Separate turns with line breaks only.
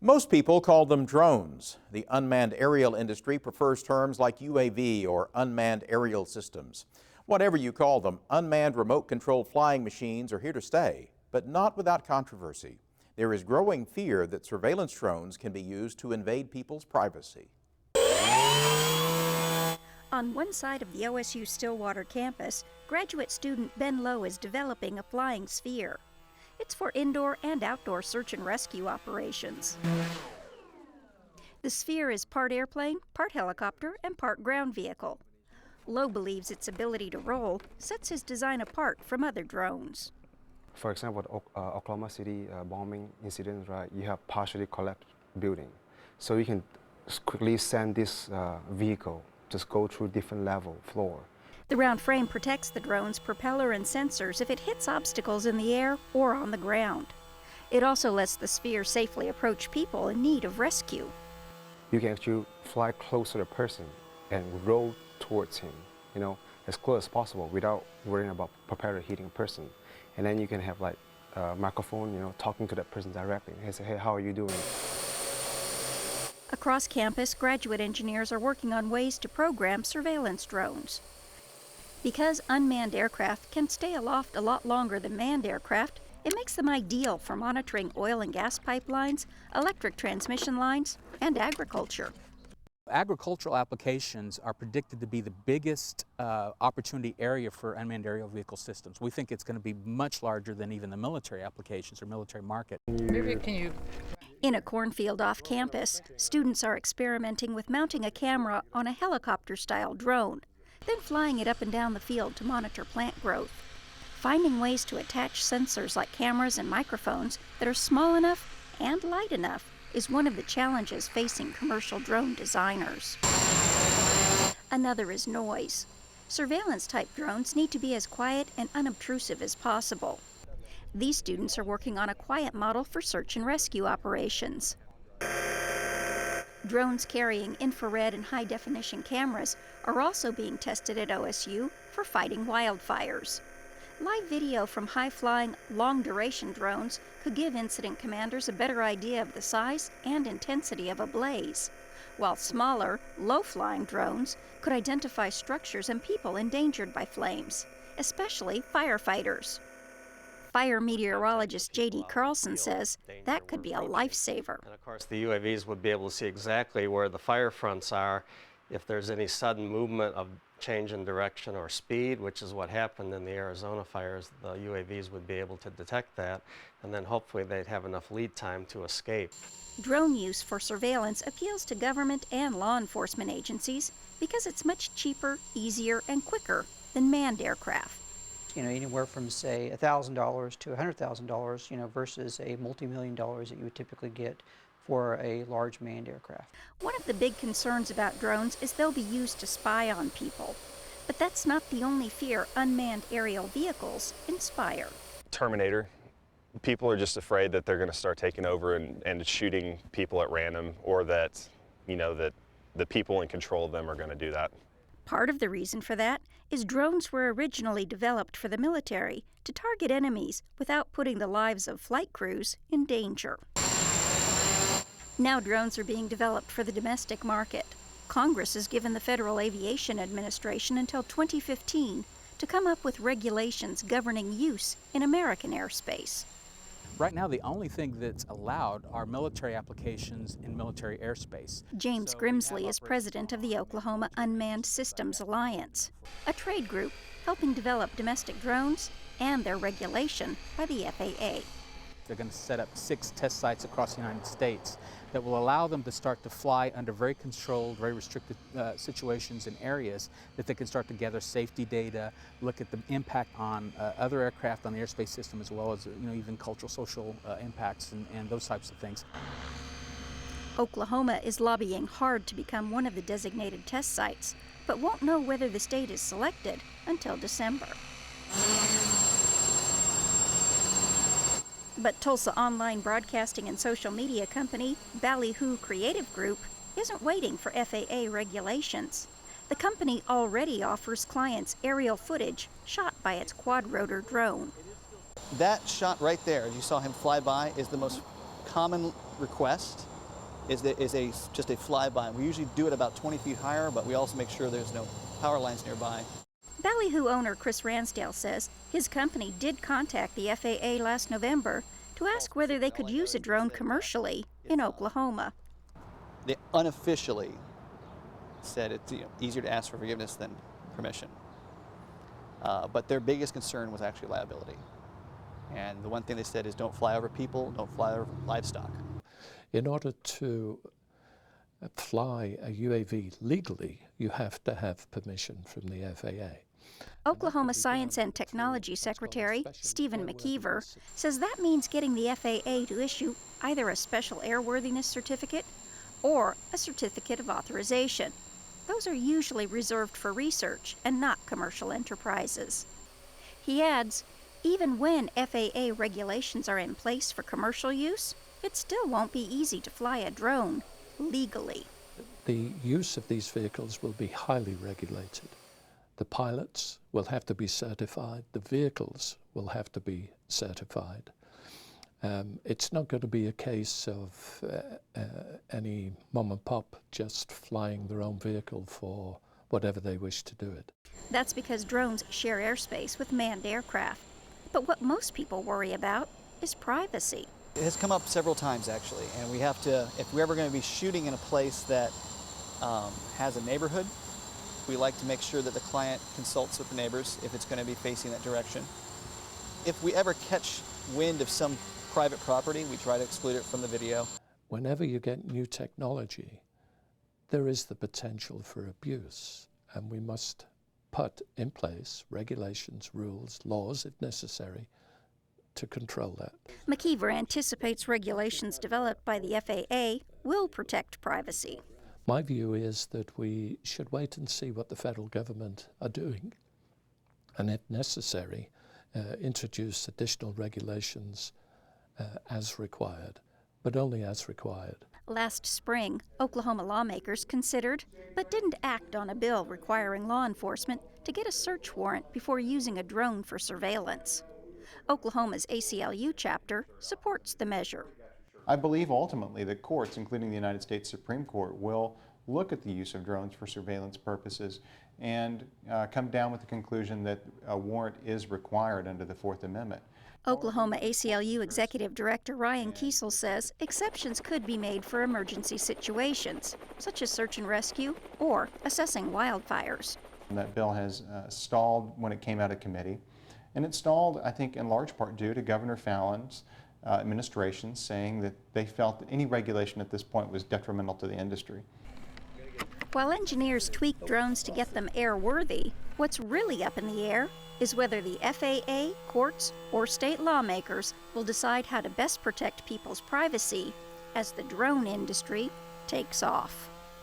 Most people call them drones. The unmanned aerial industry prefers terms like UAV or unmanned aerial systems. Whatever you call them, unmanned remote-controlled flying machines are here to stay, but not without controversy. There is growing fear that surveillance drones can be used to invade people's privacy.
On one side of the OSU Stillwater campus, graduate student Ben Lowe is developing a flying sphere. It's for indoor and outdoor search and rescue operations. The sphere is part airplane, part helicopter, and part ground vehicle. Lowe believes its ability to roll sets his design apart from other drones.
For example, the Oklahoma City bombing incident, right? You have partially collapsed building. So you can quickly send this vehicle, just go through different level, floor.
The round frame protects the drone's propeller and sensors if it hits obstacles in the air or on the ground. It also lets the sphere safely approach people in need of rescue.
You can actually fly closer to the person and roll towards him, as close as possible without worrying about propeller hitting a person. And then you can have like a microphone, talking to that person directly and say, hey, how are you doing?
Across campus, graduate engineers are working on ways to program surveillance drones. Because unmanned aircraft can stay aloft a lot longer than manned aircraft, it makes them ideal for monitoring oil and gas pipelines, electric transmission lines, and agriculture.
Agricultural applications are predicted to be the biggest opportunity area for unmanned aerial vehicle systems. We think it's going to be much larger than even the military applications or military market.
In a cornfield off campus, students are experimenting with mounting a camera on a helicopter-style drone, then flying it up and down the field to monitor plant growth. Finding ways to attach sensors like cameras and microphones that are small enough and light enough is one of the challenges facing commercial drone designers. Another is noise. Surveillance-type drones need to be as quiet and unobtrusive as possible. These students are working on a quiet model for search and rescue operations. Drones carrying infrared and high-definition cameras are also being tested at OSU for fighting wildfires. Live video from high-flying, long-duration drones could give incident commanders a better idea of the size and intensity of a blaze, while smaller, low-flying drones could identify structures and people endangered by flames, especially firefighters. Fire meteorologist J.D. Carlson says that could be a lifesaver.
And of course, the UAVs would be able to see exactly where the fire fronts are, if there's any sudden movement of change in direction or speed, which is what happened in the Arizona fires. The UAVs would be able to detect that, and then hopefully they'd have enough lead time to escape.
Drone use for surveillance appeals to government and law enforcement agencies because it's much cheaper, easier, and quicker than manned aircraft.
Anywhere from, say, $1,000 to $100,000, versus a multi-million dollars that you would typically get for a large manned aircraft.
One of the big concerns about drones is they'll be used to spy on people. But that's not the only fear unmanned aerial vehicles inspire.
Terminator. People are just afraid that they're going to start taking over and shooting people at random, or that, that the people in control of them are going to do that.
Part of the reason for that is drones were originally developed for the military to target enemies without putting the lives of flight crews in danger. Now drones are being developed for the domestic market. Congress has given the Federal Aviation Administration until 2015 to come up with regulations governing use in American airspace.
Right now, the only thing that's allowed are military applications in military airspace.
James Grimsley is president of the Oklahoma Unmanned Systems Alliance, a trade group helping develop domestic drones and their regulation by the FAA.
They're going to set up 6 test sites across the United States that will allow them to start to fly under very controlled, very restricted situations and areas that they can start to gather safety data, look at the impact on other aircraft on the airspace system, as well as even cultural, social impacts and those types of things.
Oklahoma is lobbying hard to become one of the designated test sites, but won't know whether the state is selected until December. But Tulsa online broadcasting and social media company Ballyhoo Creative Group isn't waiting for FAA regulations. The company already offers clients aerial footage shot by its quadrotor drone.
That shot right there, as you saw him fly by, is the most commonly request is just a flyby. We usually do it about 20 feet higher, but we also make sure there's no power lines nearby.
Ballyhoo owner Chris Ransdale says his company did contact the FAA last November to ask whether they could use a drone commercially in Oklahoma.
They unofficially said it's easier to ask for forgiveness than permission. But their biggest concern was actually liability. And the one thing they said is don't fly over people, don't fly over livestock.
In order to fly a UAV legally, you have to have permission from the FAA.
Oklahoma Science and Technology Secretary Stephen McKeever says that means getting the FAA to issue either a special airworthiness certificate or a certificate of authorization. Those are usually reserved for research and not commercial enterprises. He adds, even when FAA regulations are in place for commercial use, it still won't be easy to fly a drone legally.
The use of these vehicles will be highly regulated. The pilots will have to be certified. The vehicles will have to be certified. It's not going to be a case of any mom and pop just flying their own vehicle for whatever they wish to do it.
That's because drones share airspace with manned aircraft. But what most people worry about is privacy.
It has come up several times actually, and we have to, if we're ever going to be shooting in a place that has a neighborhood, we like to make sure that the client consults with the neighbors if it's going to be facing that direction. If we ever catch wind of some private property, we try to exclude it from the video.
Whenever you get new technology, there is the potential for abuse, and we must put in place regulations, rules, laws, if necessary, to control that.
McKeever anticipates regulations developed by the FAA will protect privacy.
My view is that we should wait and see what the federal government are doing, and if necessary, introduce additional regulations as required, but only as required.
Last spring, Oklahoma lawmakers considered, but didn't act on a bill requiring law enforcement to get a search warrant before using a drone for surveillance. Oklahoma's ACLU chapter supports the measure.
I believe ultimately that courts, including the United States Supreme Court, will look at the use of drones for surveillance purposes and come down with the conclusion that a warrant is required under the Fourth Amendment.
Oklahoma ACLU Executive Director Ryan Kiesel says exceptions could be made for emergency situations, such as search and rescue or assessing wildfires.
And that bill has stalled when it came out of committee, and it stalled, I think, in large part due to Governor Fallon's administration saying that they felt that any regulation at this point was detrimental to the industry.
While engineers tweak drones to get them airworthy, what's really up in the air is whether the FAA, courts, or state lawmakers will decide how to best protect people's privacy as the drone industry takes off.